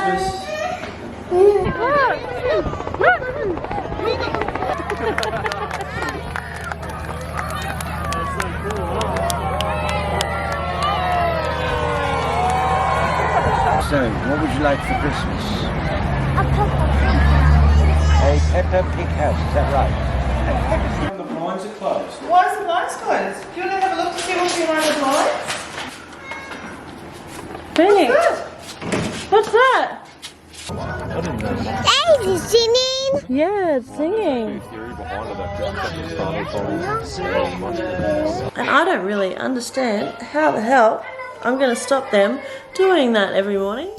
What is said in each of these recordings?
Christmas. So, what would you like for Christmas? A Peppa A Peppa Pig house, is that right? The blinds are closed. Why is the blinds closed? Do you want to have a look to see what's behind the blinds? Phoenix, what's that? Daisy singing. Yeah, it's singing. And I don't really understand how the hell I'm going to stop them doing that every morning.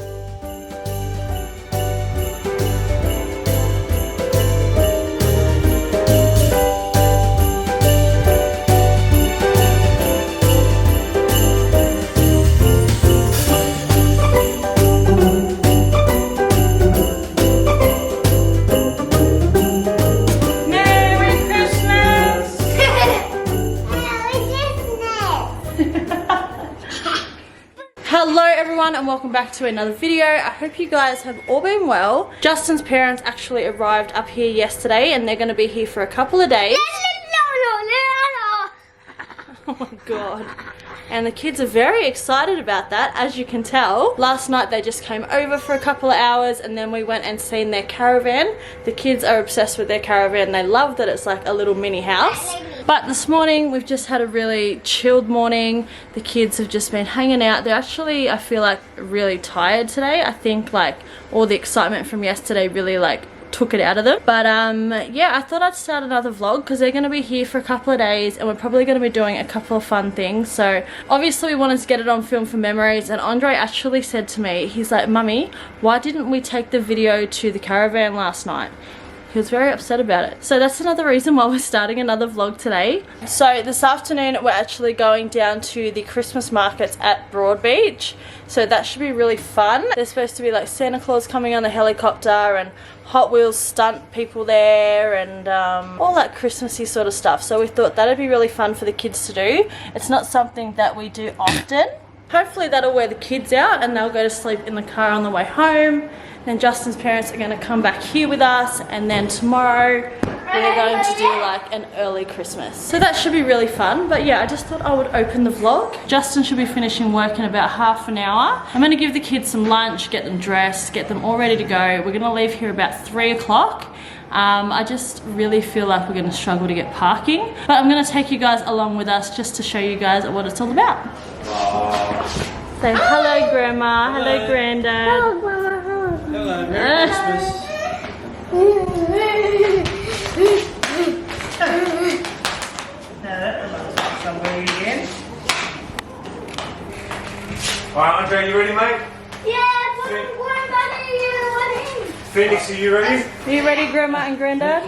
Hello everyone and welcome back to another video. I hope you guys have all been well. Justin's parents actually arrived up here yesterday and they're going to be here for a couple of days. Oh my god. And the kids are very excited about that, as you can tell. Last night they just came over for a couple of hours and then we went and seen their caravan. The kids are obsessed with their caravan. They love that it's like a little mini house. But this morning we've just had a really chilled morning. The kids have just been hanging out. They're actually, I feel like, really tired today. I think like all the excitement from yesterday really like took it out of them. But yeah, I thought I'd start another vlog because they're going to be here for a couple of days and we're probably going to be doing a couple of fun things. So obviously we wanted to get it on film for memories, and Andre actually said to me, he's like, "Mummy, why didn't we take the video to the caravan last night?" He was very upset about it. So that's another reason why we're starting another vlog today. So this afternoon we're actually going down to the Christmas markets at Broadbeach. So that should be really fun. There's supposed to be like Santa Claus coming on the helicopter and Hot Wheels stunt people there and all that Christmassy sort of stuff. So we thought that'd be really fun for the kids to do. It's not something that we do often. Hopefully that'll wear the kids out and they'll go to sleep in the car on the way home. Then Justin's parents are going to come back here with us, and then tomorrow we're going to do like an early Christmas. So that should be really fun. But yeah, I just thought I would open the vlog. Justin should be finishing work in about half an hour. I'm going to give the kids some lunch, get them dressed, get them all ready to go. We're going to leave here about 3 o'clock. I just really feel like we're going to struggle to get parking. But I'm going to take you guys along with us just to show you guys what it's all about. Say hello, Grandma. Hello, Grandad. Hello, Grandma. Hello, Merry Christmas. Now that reminds me of somewhere again. Alright, Andre, you ready, mate? Phoenix, are you ready? Are you ready, Grandma and Grandad?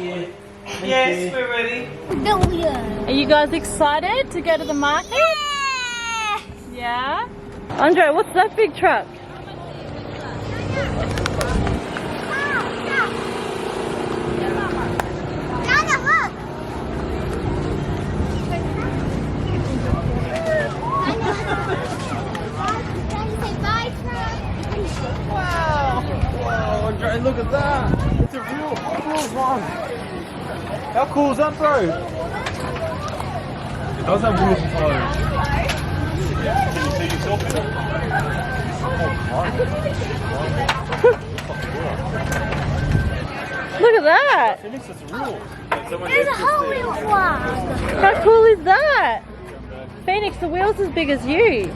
Yes, we're ready. Are you guys excited to go to the market? Yeah? Andre, what's that big truck? Wow, Andre, look at that. It's a real one. How cool is that, bro? It does have wheels and tires. Can you see yourself in it? Look at that! Phoenix, it's real. There's a whole wheel one. How cool is that? Phoenix, the wheel's as big as you.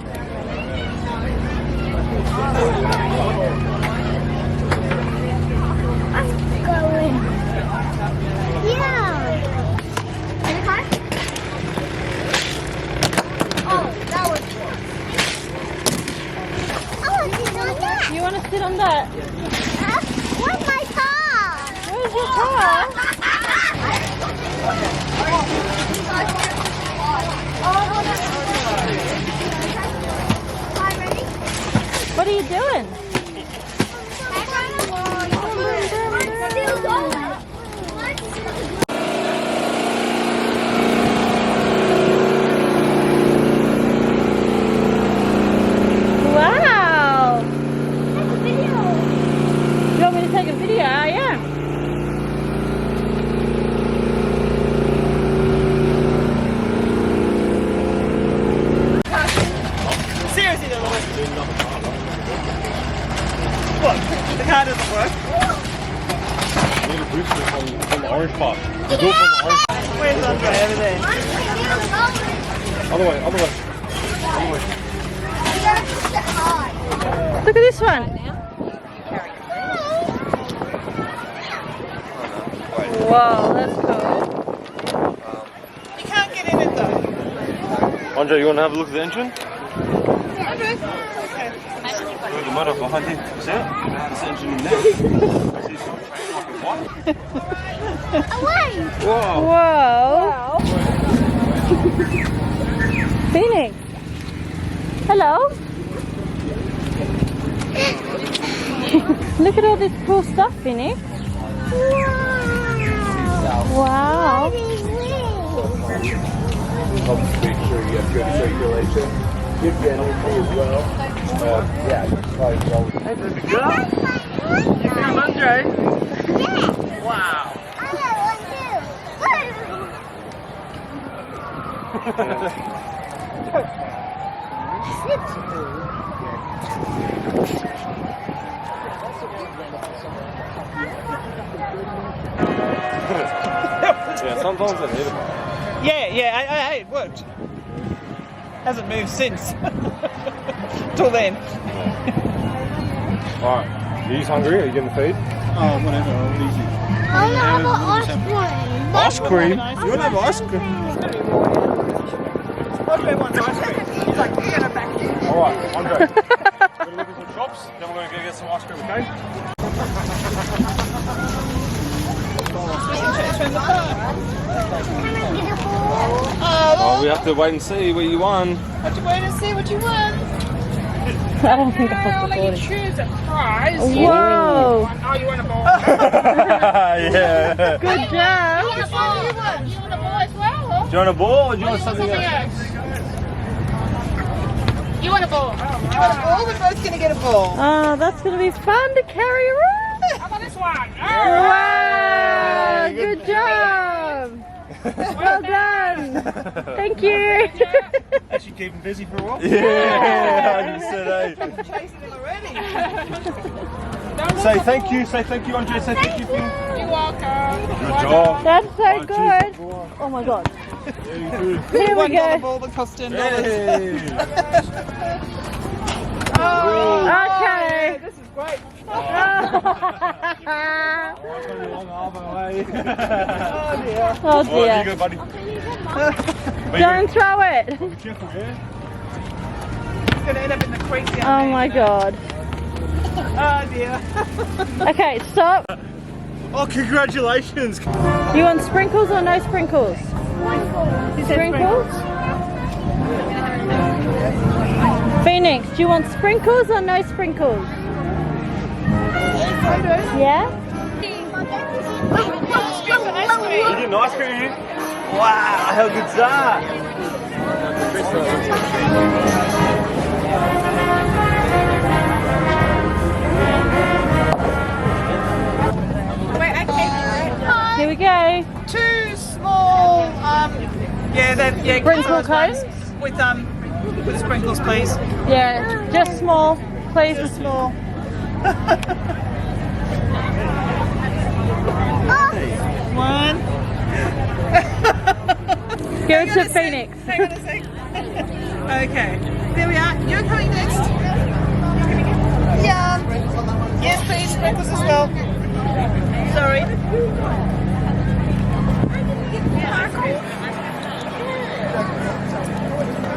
Let's go in. Yeah. Oh, that was cool. I want to sit on that. You want to sit on that? Where's my car? Where's your car? What are you doing? Wow! car doesn't work. You need a booster from the orange part. Do it from the orange part. Where's Andre? Over there. Other way, other way. Other way. Look at this one. Wow, that's cool. You can't get in it though. Andre, you want to have a look at the engine? Okay. Look at the motor behind you. See it? There's the engine in there. See some white? Away! Whoa. Whoa. Phoenix. Hello. Look at all this cool stuff, Phoenix. Wow. Helps make sure you have good circulation, good energy as well. Yeah, probably well. Hey, baby girl. You found Andre? Yeah! Wow. I got one Yeah, sometimes I need it. Yeah, it worked. Hasn't moved since. Till then. Alright. Are you hungry? Are you getting the feed? Oh, whatever, easy. I have an ice cream. Ice cream? You want to have ice cream? Andre wants ice cream. He's like, we're gonna back you. Alright, Andre. We're going to look at some shops, then we're going to go get some ice cream, okay? Oh, we have to wait and see what you won. Have to wait and see what you want. I don't think I have to Only board. choose a prize. Whoa. Oh, you want a ball? Yeah. Good job. You want a ball? You want a ball as well? Or? Do you want a ball or do you want You want something else? You want a ball? You want a ball? We're both gonna get a ball. Oh, that's going to be fun to carry around. How about this one? Wow. Good job. Well done. Thank you. Actually keep him busy for a while. Yeah, 100%. Chasing him already. Say thank you, Andre, say thank you. You're welcome. Good job. That's so good. Oh my god. Here we $1 go. ball that cost $10. Hey. Okay. This is great. Oh, it's going to be a long arm away. Oh Alright, here you dear. go, buddy. Don't throw it. Be careful, yeah? It's gonna end up in the creek down Oh there. my god. Oh dear. Okay, stop. Oh, congratulations. You want sprinkles or no sprinkles? Sprinkles? Phoenix, do you want sprinkles or no sprinkles? Yeah? You getting ice cream here? Wow, how good's that? Here we go. 2 small, Sprinkle cones? With sprinkles, please. Yeah, just small, please. Just small. One. Give it to Phoenix. Hang on a sec. Okay, there we are. You're coming next. Yeah. Yes, please, sprinkles as well. Sorry.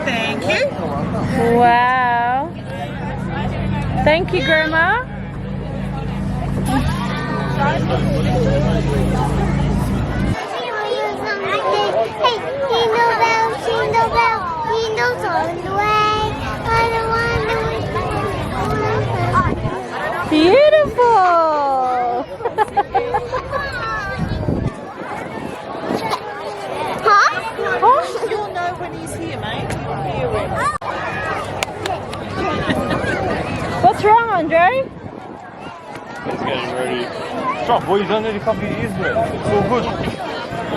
Thank you. Wow. Thank you, Grandma. Hey, jingle bell, jingles all the way. I don't want to Beautiful. Huh? You'll know when he's here, mate. You'll hear it. What's wrong, Andre? He's getting ready. Stop, boy, you don't need to cover your ears, man. It's all good.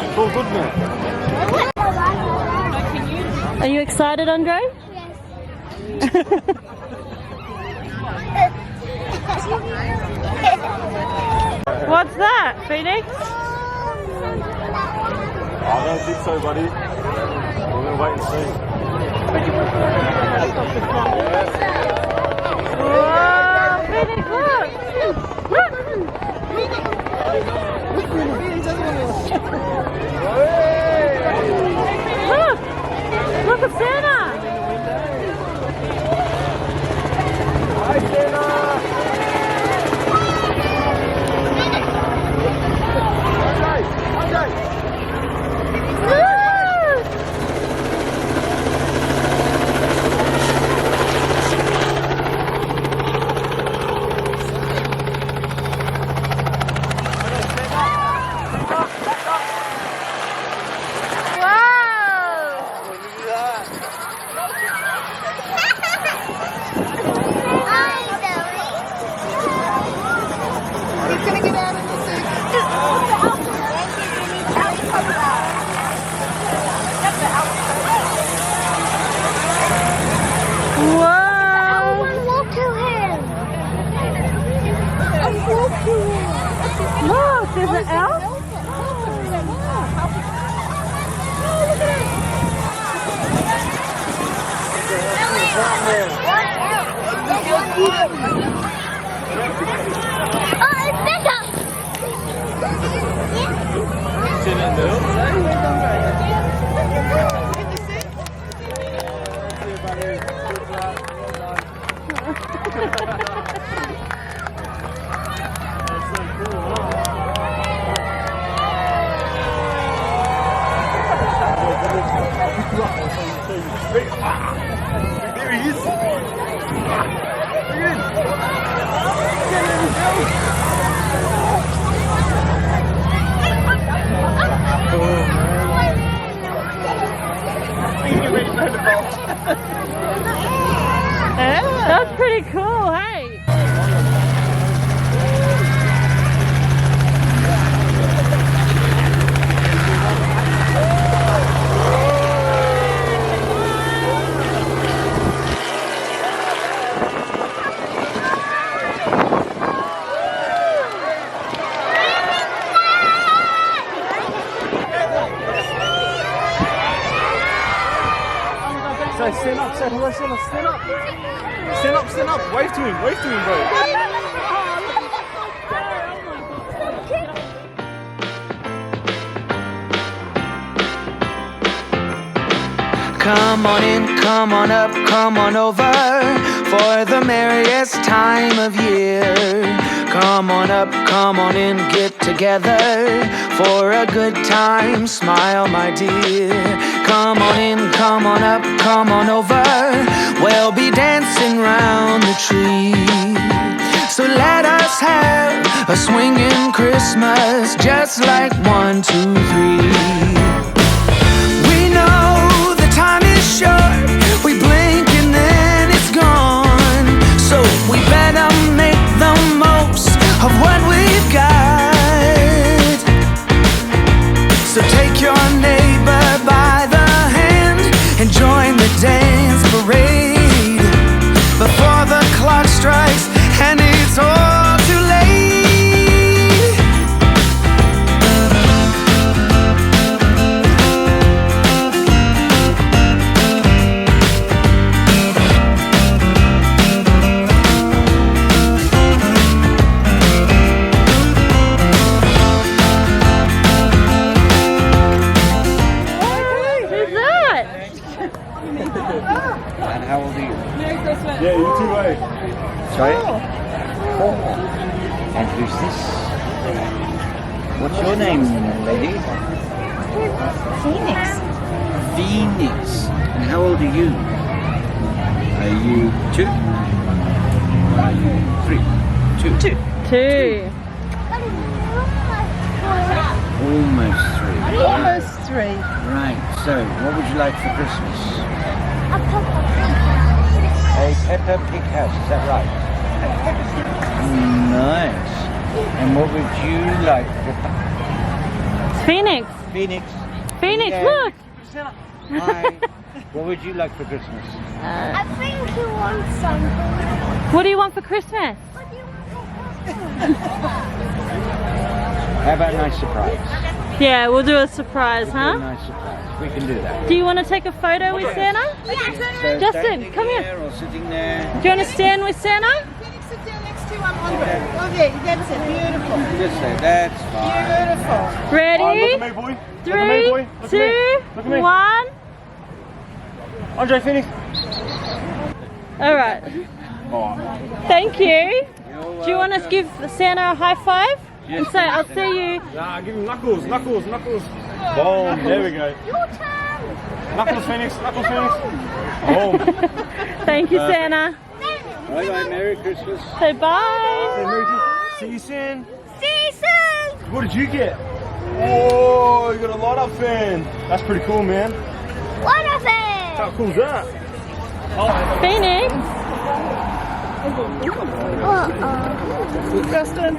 It's all good, man. Are you excited, Andre? Yes. What's that, Phoenix? I don't think so, buddy. We're gonna wait and see. Whoa, Phoenix, look! Look! Look! Look at Santa! Hi, Santa! Look, there's an elf. There he is. That's pretty cool, hey? Say, stand up, say hello, stand up, stand up. Stand up, stand up. Wave to him, bro. Come on in, come on up, come on over for the merriest time of year. Come on up, come on in, get together for a good time. Smile, my dear. Come on in, come on up, come on over. We'll be dancing round the tree. So let us have a swinging Christmas, just like 1, 2, 3. We know the time is short, we blink and then it's gone. So we better make the most of what we've got. So take your neighbor by the hand and join the dance parade before the clock strikes and it's all too late. And how old are you? Yeah, you too, eh? Sorry? 4. And who's this? What's your name, lady? Phoenix. Phoenix. And how old are you? Are you 2? Are you 3? 2. 2. Almost 3. Almost 3. Right, so what would you like for Christmas? A purple. A Peppa Pig house, is that right? Nice. And what would you like for Phoenix. Phoenix? Phoenix, Yeah. look. Hi. What would you like for Christmas? I think you want something. What do you want for Christmas? What do you want for Christmas? How about a nice surprise? Yeah, we'll do a surprise, A huh? nice surprise. We can do that. Do you want to take a photo with Santa? So Justin, standing come here. there or sitting there. Do you want to stand with Santa? Sit down next to Andre. Oh yeah, that's it. Beautiful. Just say that's fine. Beautiful. Ready? Look at me, boy. Look at me, 3, boy. Look at 2, me. Look at me. 1. Andre, finish. All right. Thank you. Do you want to give Santa a high five? And say, I'll see you. Nah, give him knuckles, knuckles, knuckles. Boom, there we go. Your turn. Knuckles, Phoenix, knuckles, Phoenix. Boom. Thank you, Santa. Bye bye, Merry Christmas. Say bye. See you soon. See you soon. What did you get? Oh, you got a light up fan. That's pretty cool, man. What of it? How cool is that? Phoenix. Justin.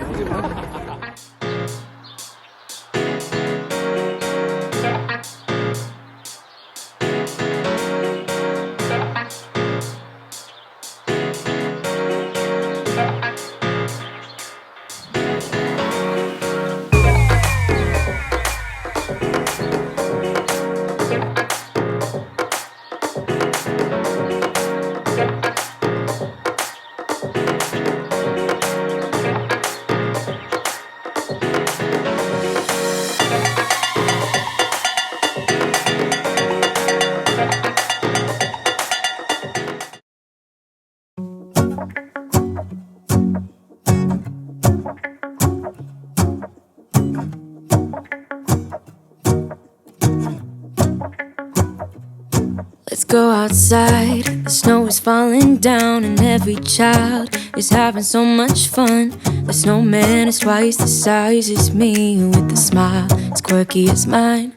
Let's go outside, the snow is falling down and every child is having so much fun. The snowman is twice the size as me, with a smile as quirky as mine.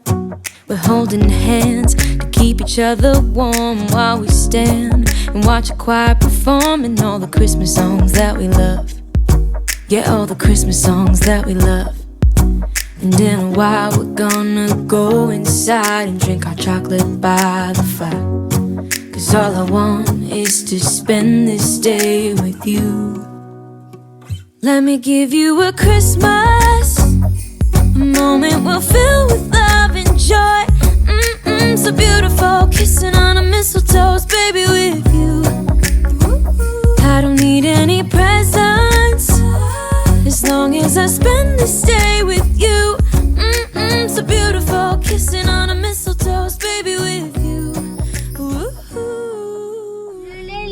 We're holding hands to keep each other warm while we stand and watch a choir performing all the Christmas songs that we love. Yeah, all the Christmas songs that we love. And in a while we're gonna go inside and drink our chocolate by the fire. 'Cause all I want is to spend this day with you. Let me give you a Christmas, a moment we'll fill with love and joy. So beautiful, kissing on a mistletoe, baby, with you. I don't need any presents, as long as I spend this day with you. So beautiful, kissing on a mistletoe, baby, with you.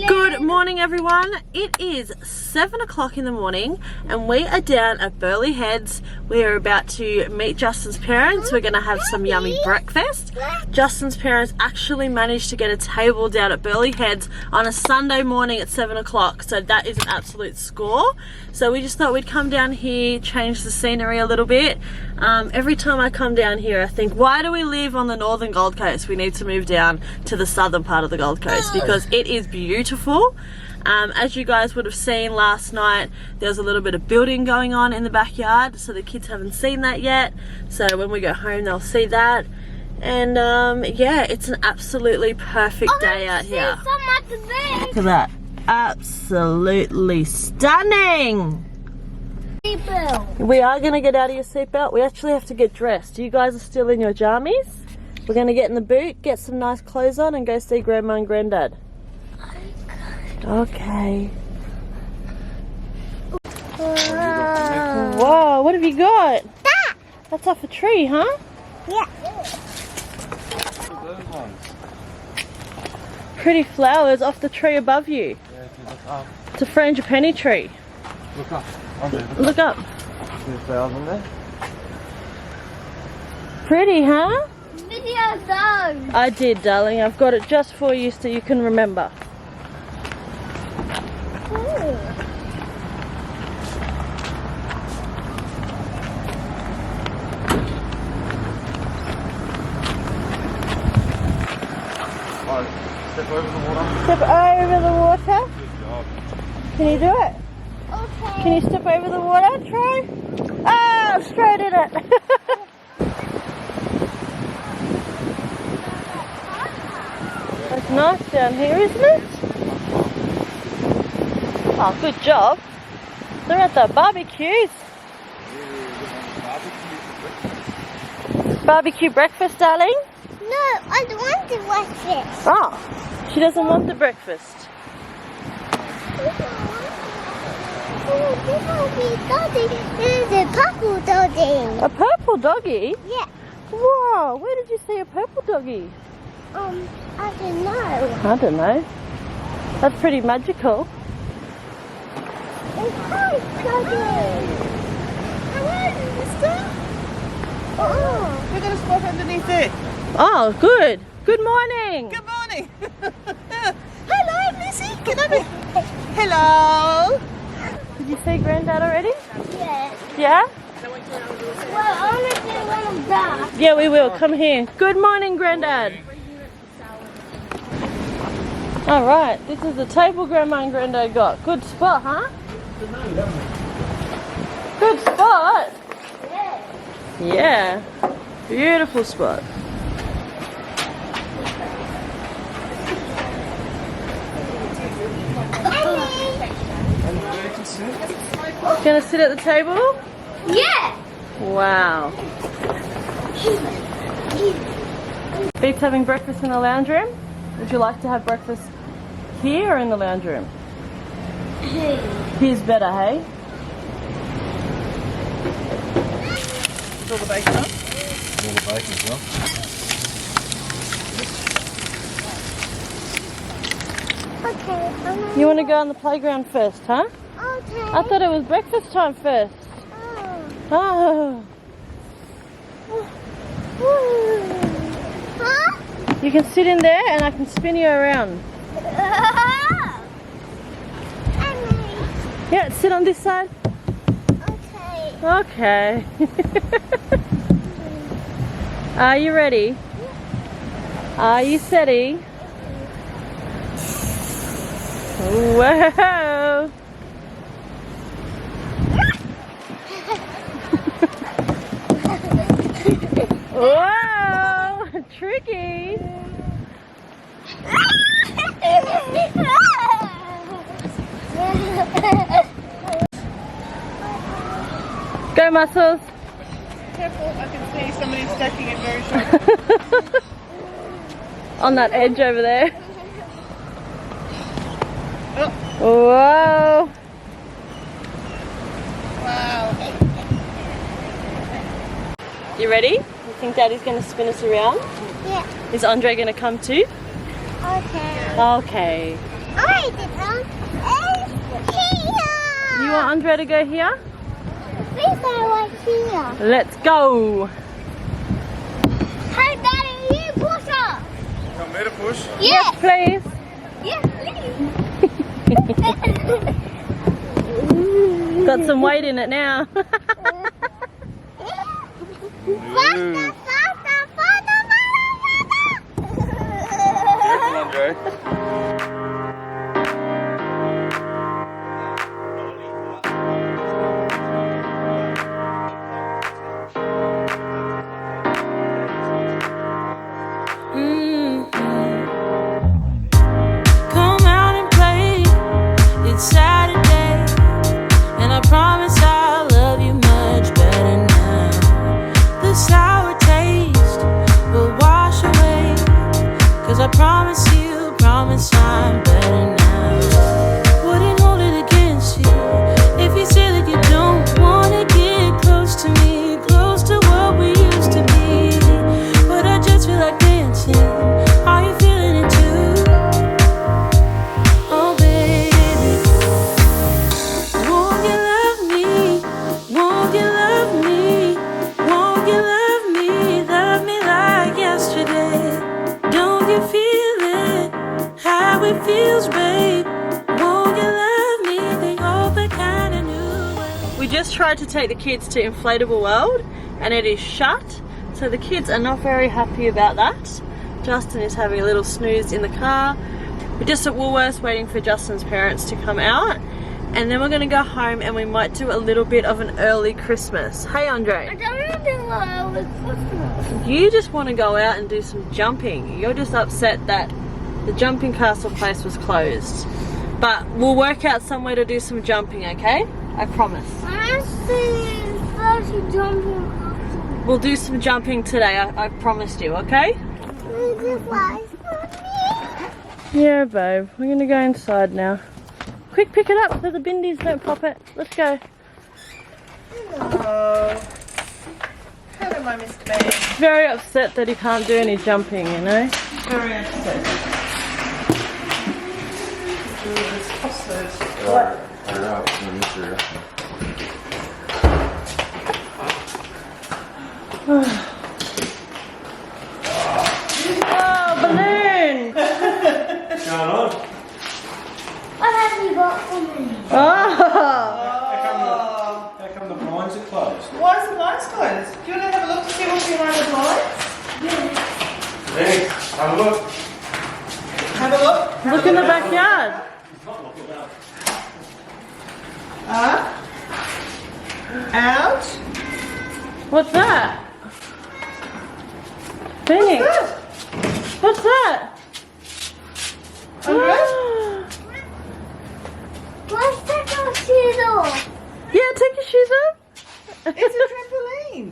Good morning, everyone. It is 7 o'clock in the morning and we are down at Burleigh Heads. We are about to meet Justin's parents. We're going to have some yummy breakfast. Justin's parents actually managed to get a table down at Burleigh Heads on a Sunday morning at 7 o'clock, so that is an absolute score. So we just thought we'd come down here, change the scenery a little bit. Every time I come down here I think, why do we live on the northern Gold Coast? We need to move down to the southern part of the Gold Coast because it is beautiful. As you guys would have seen last night, there was a little bit of building going on in the backyard, so the kids haven't seen that yet. So when we go home they'll see that. And yeah, it's an absolutely perfect day out here. Look at that. Absolutely stunning. We are going to get out of your seatbelt. We actually have to get dressed. You guys are still in your jammies. We're going to get in the boot, get some nice clothes on and go see Grandma and Grandad. Okay. Whoa, what have you got? That. That's off a tree, huh? Yeah. Those ones. Pretty flowers off the tree above you. Yeah, if you look up. It's a frangipani tree. Look up. Andre, Look up. See the flowers in there? Pretty, huh? Video dog. I did, darling. I've got it just for you so you can remember. Step over the water. Step over the water. Good job. Can you do it? Okay. Can you step over the water? Try. Ah, straight in it. It's nice down here, isn't it? Oh, good job. They're at the barbecues. Barbecue breakfast, darling? No, I don't want the breakfast. Oh, she doesn't want the breakfast. Oh, this will be doggy. This is a purple doggy. A purple doggy? Yeah. Wow, where did you see a purple doggy? I don't know. I don't know. That's pretty magical. It's white doggy. Hello, mister. Oh. We're going to spot underneath it. Oh, good. Good morning. Good morning. Hello, Missy. Can I be? Hello. Did you see Grandad already? Yes. Yeah? Well, I want to do one of that. Yeah, we will. Come here. Good morning, Grandad. All right, this is the table Grandma and Grandad got. Good spot, huh? Good spot. Yeah. Beautiful spot. Gonna sit at the table? Yeah. Wow. Beats having breakfast in the lounge room? Would you like to have breakfast here or in the lounge room? Here's better, hey? Is all the bacon on? All the bacon as well. Okay. You want to go on the playground first, huh? Okay. I thought it was breakfast time first. Oh. Huh? You can sit in there and I can spin you around. Yeah, sit on this side. Okay. Okay. Are you ready? Are you steady? Whoa! Whoa! Tricky! Go, Muscles! Careful, I can see somebody's stacking it very sharp. On that edge over there. Oh, Whoa! wow. You ready? You think Daddy's going to spin us around? Yeah. Is Andre going to come too? Okay. Okay. Alright, it's here. You want Andre to go here? Please, I want here. Let's go! Hey, Daddy, you push up. Want me to push? Yes. Please. Yes, please. Got some weight in it now. Faster, faster, faster, Careful, Andre. Come out and play. It's Saturday, and I promise I'll love you much better now. The sour taste will wash away, 'cause I promise I'm better now. Wouldn't hold it against you if you say that you don't wanna get close to me, close to what we used to be. But I just feel like dancing. Are you feeling it too? Oh baby, won't you love me? Won't you love me? Won't you love me? Love me like yesterday. Don't you feel it? How it feels, babe. Won't you love me the old kind of new way? We just tried to take the kids to Inflatable World and it is shut, so the kids are not very happy about that. Justin is having a little snooze in the car. We're just at Woolworths waiting for Justin's parents to come out, and then we're going to go home and we might do a little bit of an early Christmas. Hey Andre, I don't want to do early Christmas. you just want to go out and do some jumping. You're just upset that the jumping castle place was closed. But we'll work out somewhere to do some jumping, okay? I promise. I see 30 jumping castle. We'll do some jumping today, I promised you, okay? Yeah, babe. We're gonna go inside now. Quick, pick it up so the bindies don't pop it. Let's go. Oh. Hello, my Mr. Baby. Very upset that he can't do any jumping, you know? Very upset. Oh, balloon! What's going on? What have you got for me? Oh! How come the blinds are closed? Why is the blinds closed? Do you want to have a look to see what's behind the blinds? Thanks. Have a look. Have a look. Look in the backyard. Out. What's that? Phoenix. What's that? Let's take our shoes off. Yeah, take your shoes off. It's a trampoline.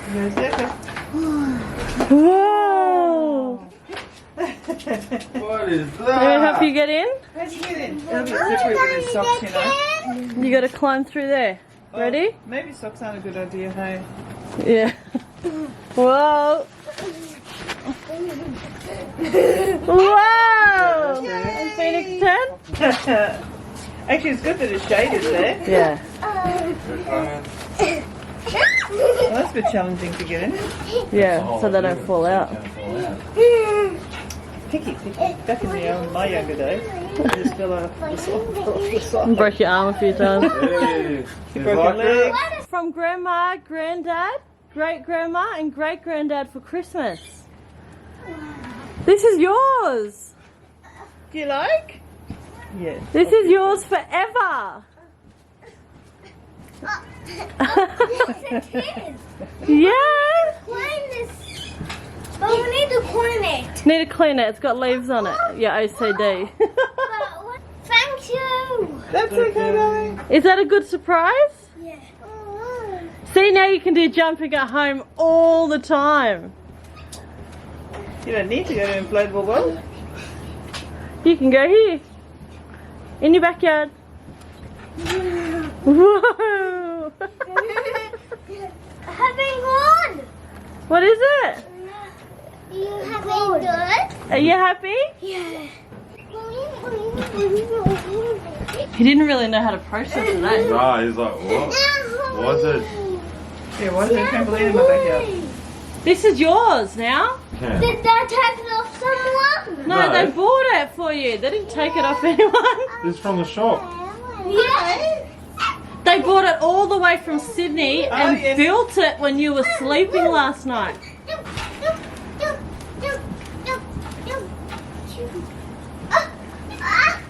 There's Deborah. Whoa! What is Let me that? help you get in. How'd you get in? It'll be slippery with his socks, you know. You gotta climb through there. Ready? Maybe socks aren't a good idea, hey? Yeah. Whoa! Whoa! And Phoenix 10? Actually, it's good that it's shaded there. Yeah. Well, that's a bit challenging to get in. Yeah, so they don't fall out. Picky. Back in my younger days, I just fell off the side. And broke your arm a few times. Hey, You broke your leg. From Grandma, Granddad, Great Grandma, and Great Granddad for Christmas. This is yours. Do you like? Yes. This is yours forever. Yeah. Clean this. But we need to clean it. Need to clean it. It's got leaves on it. Yeah, OCD. Thank you. That's okay, darling. Is that a good surprise? Yeah. See, now you can do jumping at home all the time. You don't need to go to inflatable world. You can go here. In your backyard. Whoa! Having one. What is it? You having good? Are you happy? Yeah. He didn't really know how to process it, eh? Nah, he's like, what? What's it? Yeah, why is there a trampoline in my backyard? This is yours now. Yeah. Did that take it off someone? No, No. they bought it for you. They didn't take it off anyone. This is from the shop. Yeah. They bought it all the way from Sydney and yes. built it when you were sleeping last night.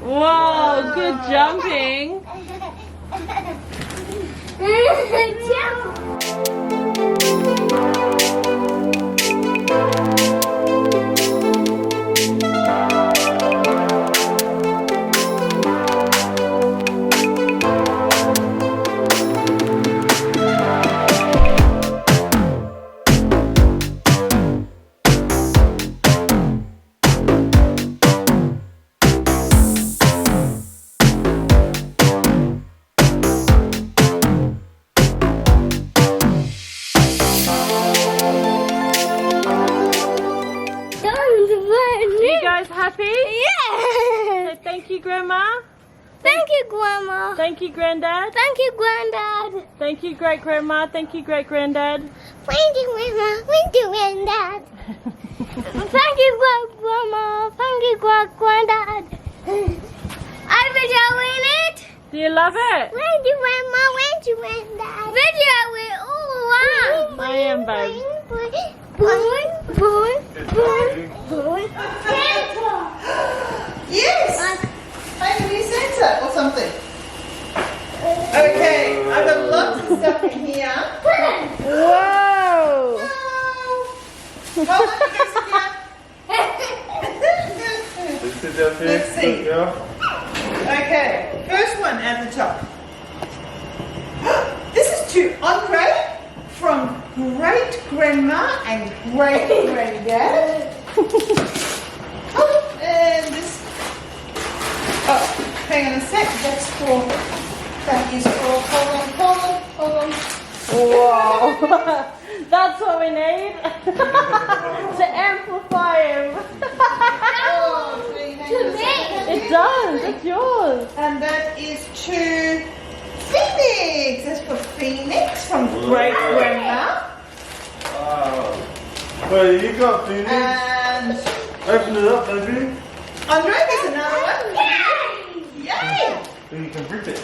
Whoa, good jumping. You guys happy? Yeah. Say thank you, Grandma. Thank you, Grandma. Thank you, Granddad. Thank you, Grandad. Thank you, Great Grandma. Thank you, Great Granddad. Thank you, Grandma. Thank you, Granddad. Thank you, Great Grandma. Thank you, Great Granddad. I video in it. Do you love it? Thank you, Grandma. Thank you, Granddad. Video it all around. I am, babe. Yes! Hey, a new sensor or something. Okay, I've got lots of stuff in here. Whoa! Hold on, you guys sit down. Let's sit down here. Let's see. Yeah. Okay, first one at the top. This is two entree. great grandma and great granddad. Oh, and this. Oh, hang on a sec. That is for. Hold on. Whoa. That's what we need to amplify him. Oh, It does. It's yours. And that is to Phoenix. That's for Phoenix from great grandma. Wow. Well, you got Phoenix. And Open it up, baby. Andre, there's another one. Yay! Then you can rip it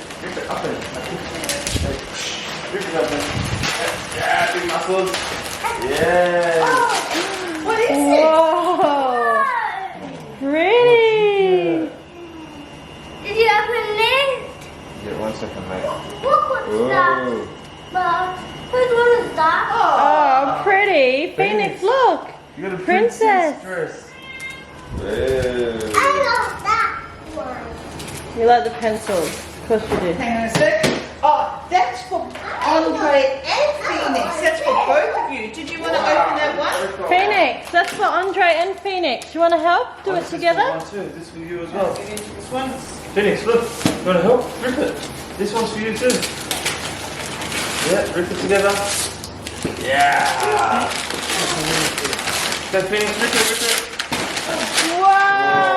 up there. Rip it up there. Yeah, big muscles. Yeah. Oh, what is it? Whoa. Pretty. Did you open it? Yeah, 1 second, mate. Look what's that. But whose one is that? Oh, pretty. Phoenix, look. You got a Princess. dress. I love that one. You like the pencils? Of course you do. Hang on a sec. Oh, that's for Andre and Phoenix. That's for both of you. Did you want to open that one? Phoenix, that's for Andre and Phoenix. You want to help? Do it together? One too. This for you as well. This one. Phoenix, look. You want to help? Rip it. This one's for you too. Yeah, rip it together. Yeah. Go, Phoenix, rip it.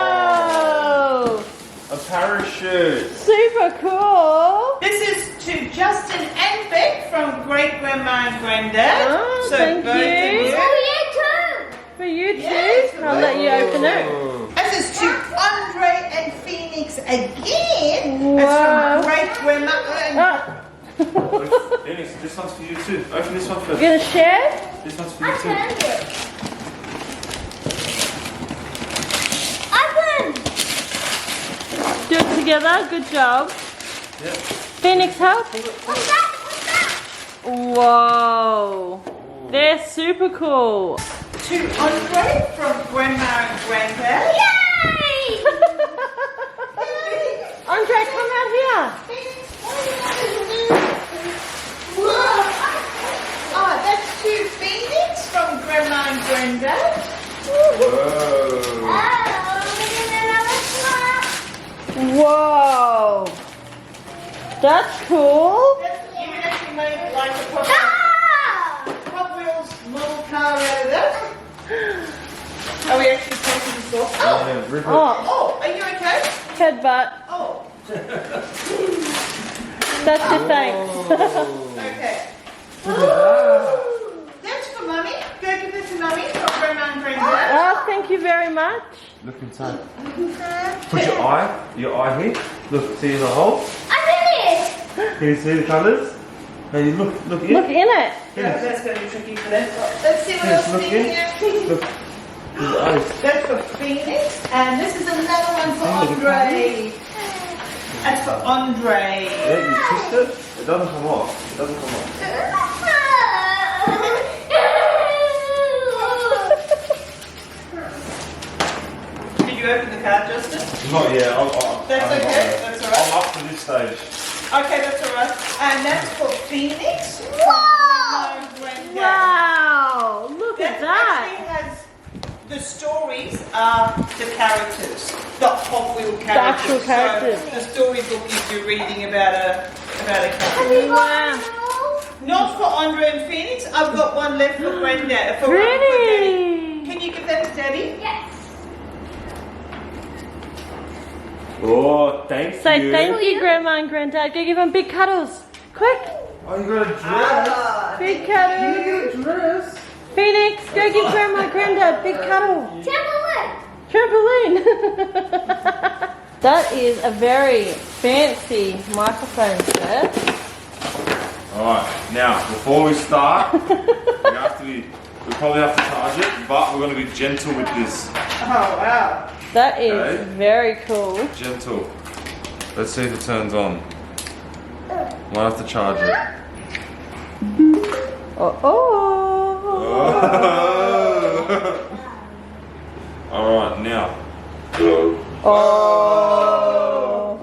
Whoa! A parachute. Super cool. This is to Justin and Beck from great grandma and granddad. Oh, so thank both you. of you. Oh, you too. For you too. Yes. I'll let you open it. This is to Andre and Phoenix again. Wow. That's from great grandma and Ah. Phoenix, this one's for you too. Open this one You first. gonna share? This one's for you too. Open it. Open. Do it together. Good job. Yeah. Phoenix, help. What's that? What's that? Whoa. They're super cool. to Andre from grandma and granddad. Yay! Andre, come out here. Oh, that's to Phoenix from grandma and granddad. Whoa. Whoa. That's cool. You can actually make like a Ah! Hot Wheels model car out of that. Are we actually taking this off? Oh, Yeah, rip it. Oh, are you okay? headbutt. Oh, That's your thanks. okay. Look at that. That's for mummy. Go give this to mummy from grandma and granddad. Oh, thank you very much. Look inside. Put your eye here. Look, see the hole? I Can you see the colours? Hey, look in. Look in it. Yes. That's going to be tricky for them. Let's see what Yes, else look is in. here. Look. His eyes. That's for Phoenix, and this is another one for Andre. That's for Andre. Yeah, you twist it. It doesn't come off. It doesn't come off. Did you open the card, Justin? Not yet. That's I'm okay. That's all right. I'm up to this stage. Okay, that's all right. And that's for Phoenix. Wow. From Grandma and Granddad. Wow, look at Actually that. has the stories are the characters, the Hot Wheel characters. actual characters. So the storybook is you reading about a character. Wow. Not for Andre and Phoenix. I've got one left for Grandad. For Pretty. Daddy. Can you give that to Daddy? Yes. Oh, thank you. Say thank you, Grandma and Granddad. Go give them big cuddles. Quick. Oh, you got a dress. Big cuddles. You got a dress. Phoenix, go give Grandma and Granddad big cuddle. Trampoline. Trampoline. That is a very fancy microphone set. Alright, now, before we start, we probably have to charge it, but we're going to be gentle with this. Oh, wow. That is Okay. very cool. Gentle. Let's see if it turns on. Might have to charge it. Oh. Alright, now. Oh.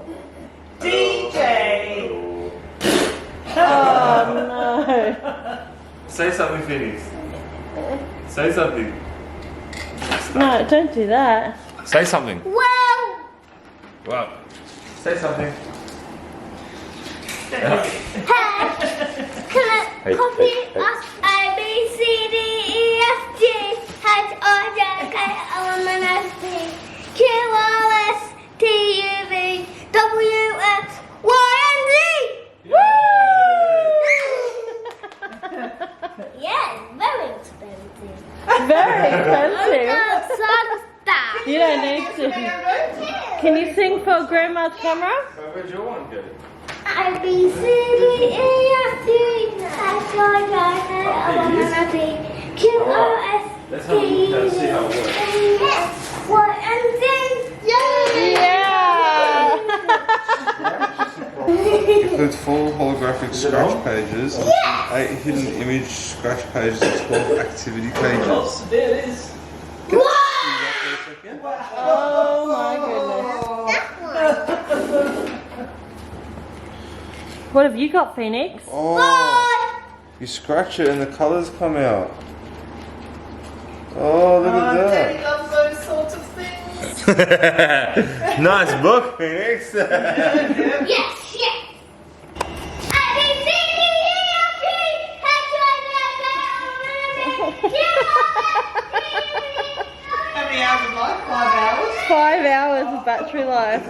DJ. Oh no. Say something, Phoenix. Say something. No, don't do that. Say something. Wow. Wow. Say something. Hey, can I copy us? A, B, C, D, E, F, G, H, I, J, K, L, M, N, O, P, Q, R, S, T, U, V, W, X, Y, and Z. Yeah, it's very expensive. Very expensive. You don't need to. Can you sing for Grandma's camera? Where'd your one go? A, B, C, D, E, F, G, H, I, J, K, L, M, N, O, P, Q, R, S, Let's T, have a U, look and see how it V, works. X, Y, and Z. Includes 4 holographic scratch pages, 8 hidden image scratch pages, and 12 activity pages. There it is. Oh my goodness. What have you got, Phoenix? Oh, you scratch it and the colours come out. Oh, look at Daddy that. loves those sorts of things. Nice book, Phoenix. Yes, yes. A, B, C, D, E, F, G, H, I, J, K, L, M, N, O, P, Q, R, S, T, U, V. How many hours of life? 5 hours? 5 hours of battery life.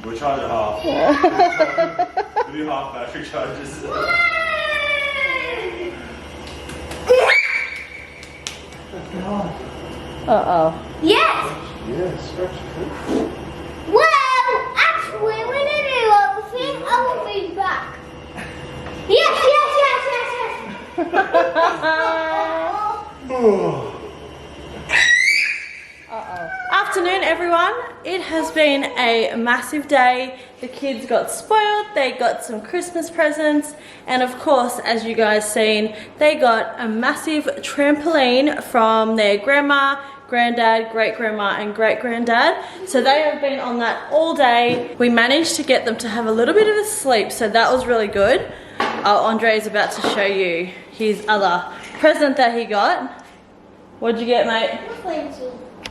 We'll charge it half. We do half battery charges. Uh-oh. Yes. Yeah, scratch it. Well, actually, when I do everything, I will be back. Yes, yes, yes, yes, yes. Afternoon, everyone. It has been a massive day. The kids got spoiled, they got some Christmas presents, and of course, as you guys seen, they got a massive trampoline from their grandma, granddad, great-grandma and great-granddad. So they have been on that all day. We managed to get them to have a little bit of a sleep, so that was really good. Andre is about to show you his other present that he got. What'd you get, mate?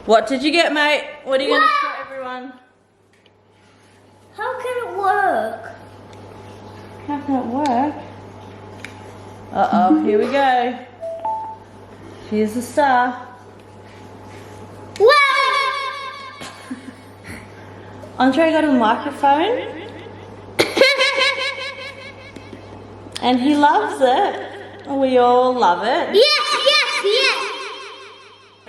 What did you get, mate? What are you going to show everyone? How can it work? How can it work? Uh-oh, here we go. Here's the star. Wow! Andre got a microphone. And he loves it. We all love it. Yes, yes, yes.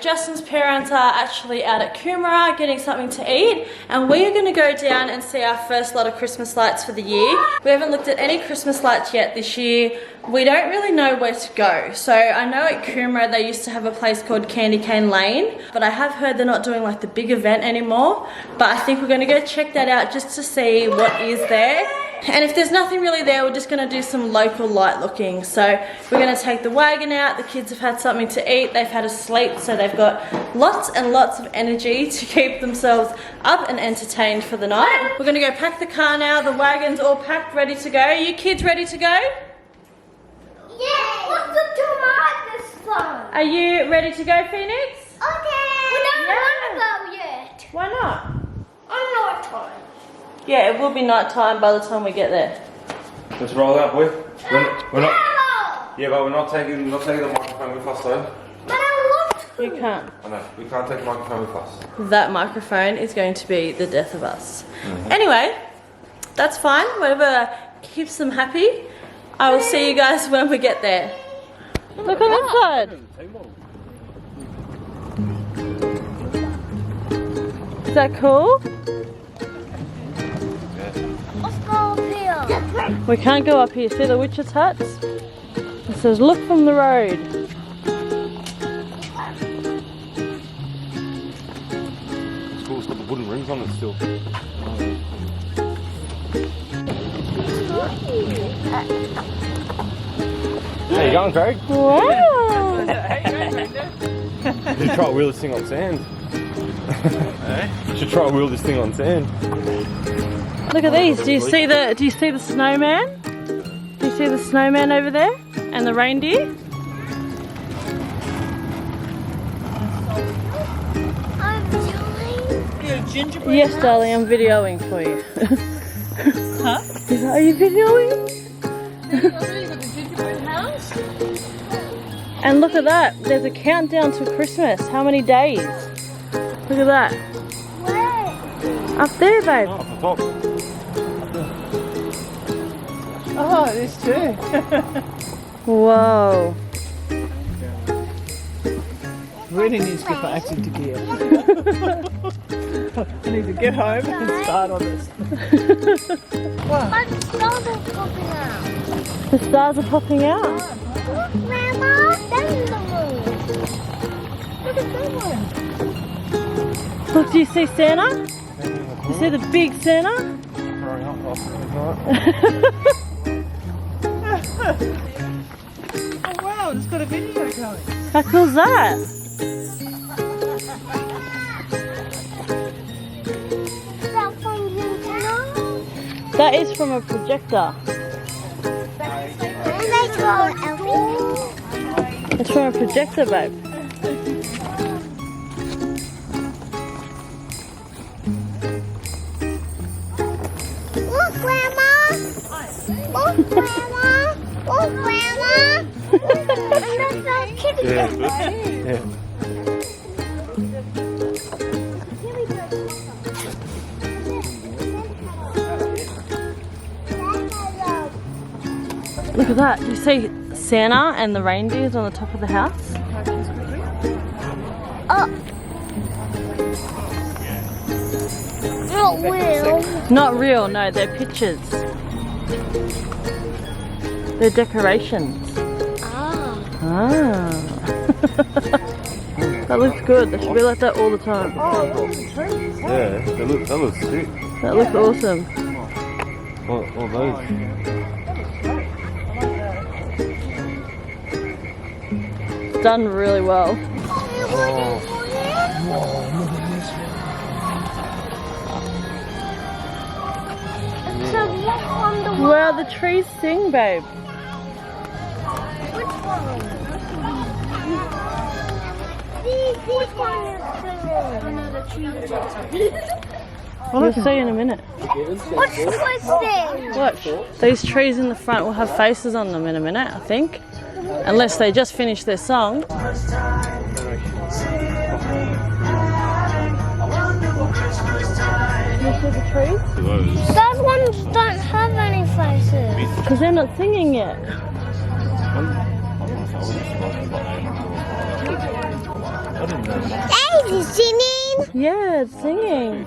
Justin's parents are actually out at Coomera getting something to eat, and we are going to go down and see our first lot of Christmas lights for the year. We haven't looked at any Christmas lights yet this year. We don't really know where to go. So I know at Coomera they used to have a place called Candy Cane Lane, but I have heard they're not doing like the big event anymore. But I think we're going to go check that out just to see what is there. And if there's nothing really there, we're just going to do some local light looking. So we're going to take the wagon out. The kids have had something to eat. They've had a sleep, so they've got lots and lots of energy to keep themselves up and entertained for the night. We're going to go pack the car now. The wagon's all packed, ready to go. Are you kids ready to go? Yeah. What's the tomatoes fun? Are you ready to go, Phoenix? Okay. We don't want to go yet. Why not? I'm not tired. Yeah, it will be night time by the time we get there. Let's roll out, boy. We're not. Grandma! Yeah, but we're not taking the microphone with us, though. But I want to. You can't. I know. We can't take the microphone with us. That microphone is going to be the death of us. Anyway, that's fine. Whatever keeps them happy. I will see you guys when we get there. Look on that side. Is that cool? Let's go up here. We can't go up here. See the witches' huts? It says, look from the road. It's cool. It's got the wooden rings on it still. How you going, Craig? Wow. You should try to wheel this thing on sand. You should try to wheel this thing on sand. Look at these. Do you see the snowman? Do you see the snowman over there? And the reindeer? I'm doing. You're a gingerbread Yes, house? darling, I'm videoing for you. Huh? Are you videoing? You've got the gingerbread house? And look at that, there's a countdown to Christmas. How many days? Look at that. Where? Up there, babe. Oh, it is too. Whoa. Really needs to get my act into gear. I need to get home and start on this. But the stars are popping out. The stars are popping out. Look, Grandma, that's the moon. Look at that one. Look, do you see Santa? You see the big Santa? Oh wow, it's got a video going. How cool's that? Is that from you, Grandma? That is from a projector. And they call it Elfie. It's from a projector, babe. Look, Grandma. Look, Grandma. Look, Grandma. And there's those kitty cats. Yeah. Look at that. Do you see Santa and the reindeers on the top of the house? Oh. Not real. Not real, no, they're pictures. They're decorations. Ah. Ah. That looks good. They should be like that all the time. Yeah, that looks sick. That looks awesome. All those. It's done really well. So what on the wall? Wow, the trees sing, babe. Which one? This one is singing. You'll see in a minute. What's this? Watch. These trees in the front will have faces on them in a minute, I think. Unless they just finished their song. You see the trees? Those ones don't have any faces. Because they're not singing yet. Daisy's singing. Yeah, it's singing.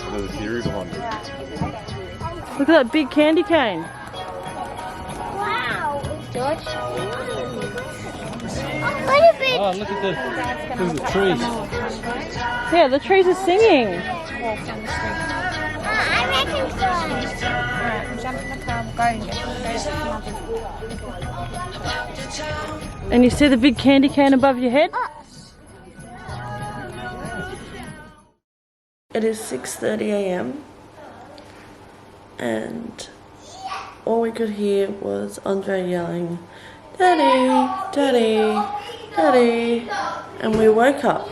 There's a theory behind it. Look at that big candy cane. Wow. George. What a bit. Oh, look at the trees. Yeah, the trees are singing. I reckon so. Jump in the car, we'll go and get And you see the big candy cane above your head? It is 6:30 a.m. and all we could hear was Andre yelling, "Daddy, Daddy, Daddy," and we woke up.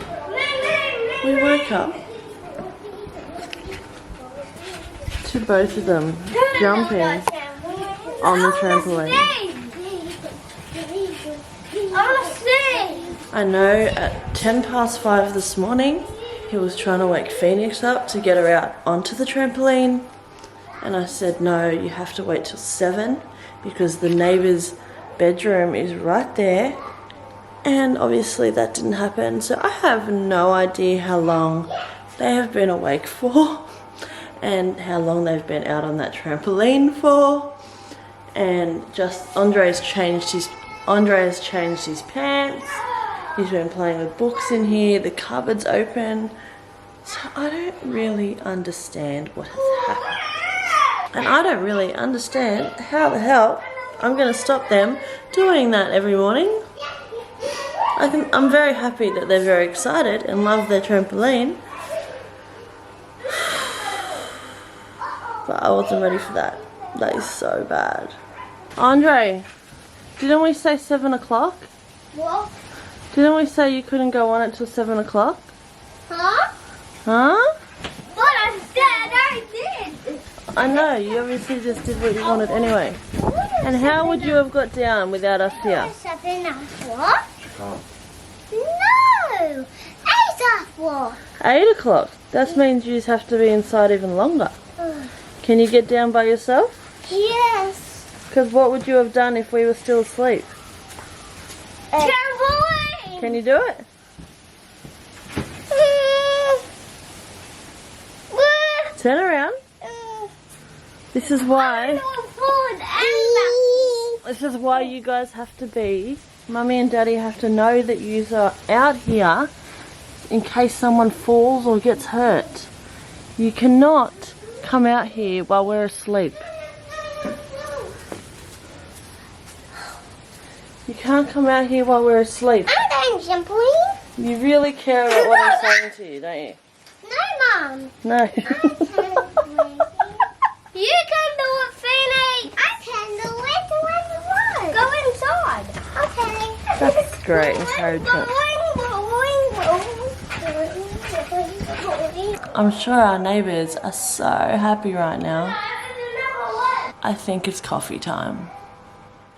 We woke up to both of them jumping on the trampoline. I know at 5:10 this morning, he was trying to wake Phoenix up to get her out onto the trampoline. And I said, no, you have to wait till 7 because the neighbour's bedroom is right there. And obviously that didn't happen. So I have no idea how long they have been awake for and how long they've been out on that trampoline for. And just Andre has changed his pants. He's been playing with books in here. The cupboard's open. So I don't really understand what has happened. And I don't really understand how the hell I'm going to stop them doing that every morning. I'm very happy that they're very excited and love their trampoline. But I wasn't ready for that. That is so bad. Andre, didn't we say 7 o'clock? What? Didn't we say you couldn't go on it till 7 o'clock? Huh? Huh? But I said I did. I know, you obviously just did what you wanted anyway. And how would you have got down without us here? 7 o'clock? No! 8 o'clock. 8 o'clock? That means you just have to be inside even longer. Can you get down by yourself? Yes. Because what would you have done if we were still asleep? Trampoline. Can you do it? Turn around. This is why. This is why you guys have to be. Mummy and Daddy have to know that you are out here in case someone falls or gets hurt. You cannot come out here while we're asleep. You can't come out here while we're asleep. I'm going trampoline. You really care about what I'm saying to you, don't you? No, Mum. No. You can do it, Finny. I can do it. Go inside. Okay. That's great encouragement. I'm sure our neighbours are so happy right now. I think it's coffee time.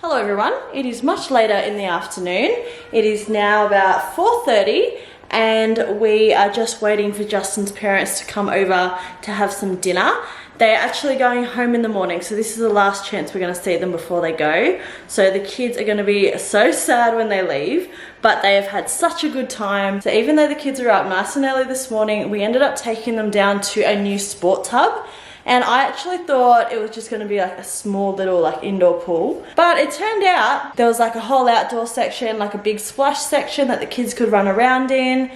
Hello everyone, it is much later in the afternoon. It is now about 4:30 and we are just waiting for Justin's parents to come over to have some dinner. They're actually going home in the morning, so this is the last chance we're going to see them before they go. So the kids are going to be so sad when they leave, but they have had such a good time. So even though the kids are up nice and early this morning, we ended up taking them down to a new sport tub. And I actually thought it was just going to be like a small little like indoor pool. But it turned out there was like a whole outdoor section, like a big splash section that the kids could run around in.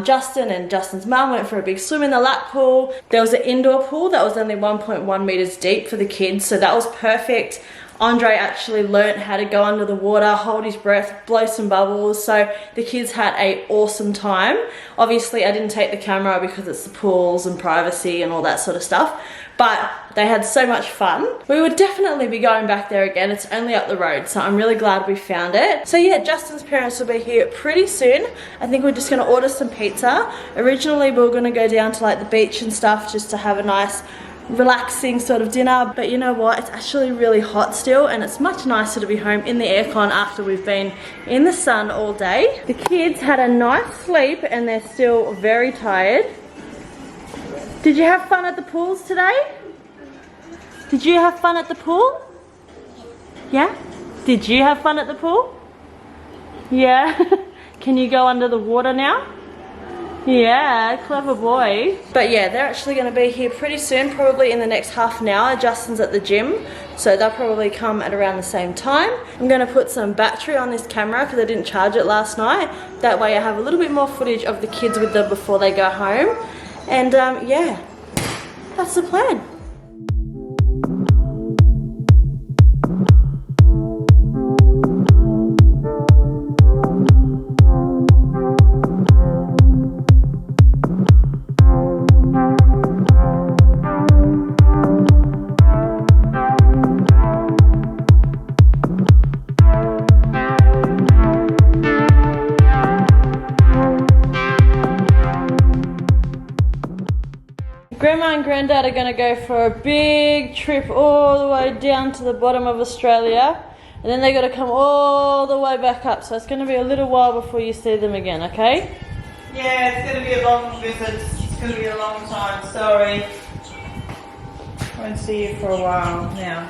Justin and Justin's mum went for a big swim in the lap pool. There was an indoor pool that was only 1.1 meters deep for the kids, so that was perfect. Andre actually learnt how to go under the water, hold his breath, blow some bubbles, so the kids had an awesome time. Obviously I didn't take the camera because it's the pools and privacy and all that sort of stuff, but they had so much fun. We would definitely be going back there again. It's only up the road, so I'm really glad we found it. So yeah, Justin's parents will be here pretty soon. I think we're just gonna order some pizza. Originally we were gonna go down to like the beach and stuff just to have a nice relaxing sort of dinner, but you know what, it's actually really hot still and it's much nicer to be home in the aircon after we've been in the sun all day. The kids had a nice sleep and they're still very tired. Did you have fun at the pools today? Did you have fun at the pool? Yeah? Did you have fun at the pool? Yeah? Can you go under the water now? Yeah, clever boy. But yeah, they're actually going to be here pretty soon, probably in the next half an hour. Justin's at the gym, so they'll probably come at around the same time. I'm going to put some battery on this camera because I didn't charge it last night. That way I have a little bit more footage of the kids with them before they go home. And yeah, that's the plan. Grandma and Grandad are going to go for a big trip all the way down to the bottom of Australia, and then they got to come all the way back up, so it's going to be a little while before you see them again, okay? Yeah, it's going to be a long visit. It's going to be a long time, sorry. Won't see you for a while now.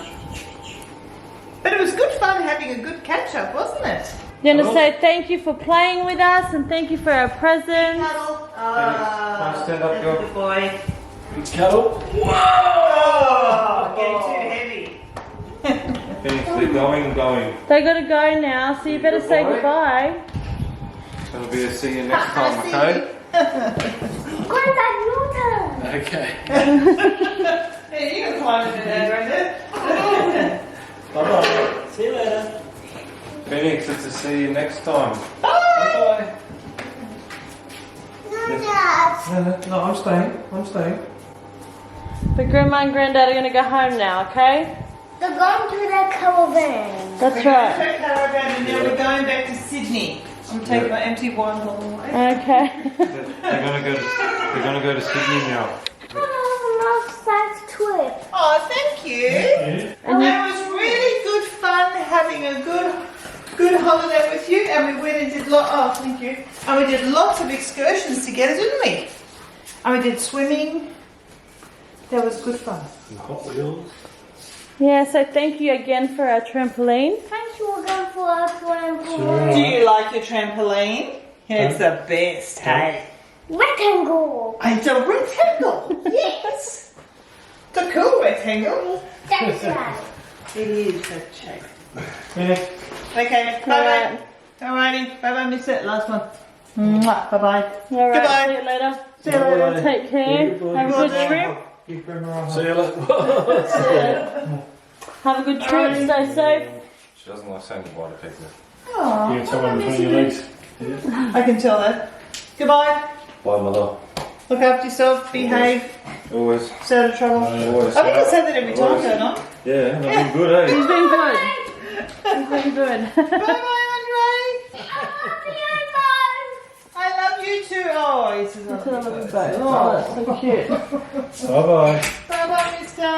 But it was good fun having a good catch up, wasn't it? You want to say thank you for playing with us and thank you for our presents. Cuddle. Stand up, go. Good boy. It's cuddle. Whoa! Getting too heavy. Phoenix, they're going. They got to go now, so you better say goodbye. So it'll be a see you next time, okay? Grandad, your turn. Okay. Hey, you can climb into there, Grandad. Bye-bye. See you later. Phoenix, it's a see you next time. Bye. Bye-bye. No, I'm staying. But Grandma and Granddad are going to go home now, okay? They're going to the caravan. That's We're right. going to caravan and then we're going back to Sydney. I'm taking my empty wine bottle away. Okay. They're gonna go to Sydney now. Oh, nice trip. Oh, thank you. And that was really good fun having a good holiday with you. And we went and did thank you. And we did lots of excursions together, didn't we? And we did swimming. That was good fun. Hot Wheels. Yeah, so thank you again for our trampoline. Thank you again for our trampoline. Do you like your trampoline? It's the best, hey? Rectangle. It's a rectangle. Yes. It's a cool rectangle. That's right. It is that shape. Okay, bye-bye. Alrighty, bye-bye, miss it. Last one. Mwah, bye-bye. All right, Goodbye. see you later. See you later. Take care. Have a good trip. See you later. Have a good trip. Stay safe. She doesn't like saying goodbye to people. Aw, You can tell them between your legs. I can tell that. Goodbye. Bye, mother. Look after yourself. Behave. Always. Stay out of trouble. Always. I think I say that every time, don't I? Yeah, no, been good, eh? He's been good. He's been good. Bye-bye, Andre. I love you too. Oh, he says I love you both. Oh, that's so cute. Bye-bye. Bye-bye, mister.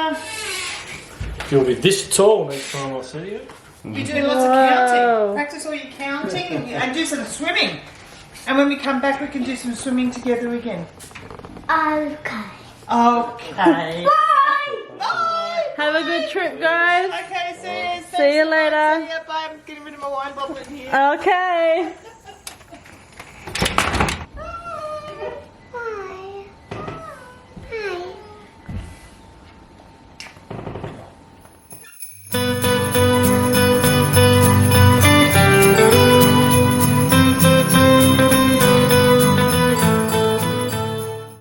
You'll be this tall next time I see you. You're doing lots of counting. Practice all your counting and do some swimming. And when we come back, we can do some swimming together again. Okay. Okay. Bye. Bye. Have a good trip, guys. Okay, see you. See you later. See ya. Bye. I'm getting rid of my wine bottle in here. Okay.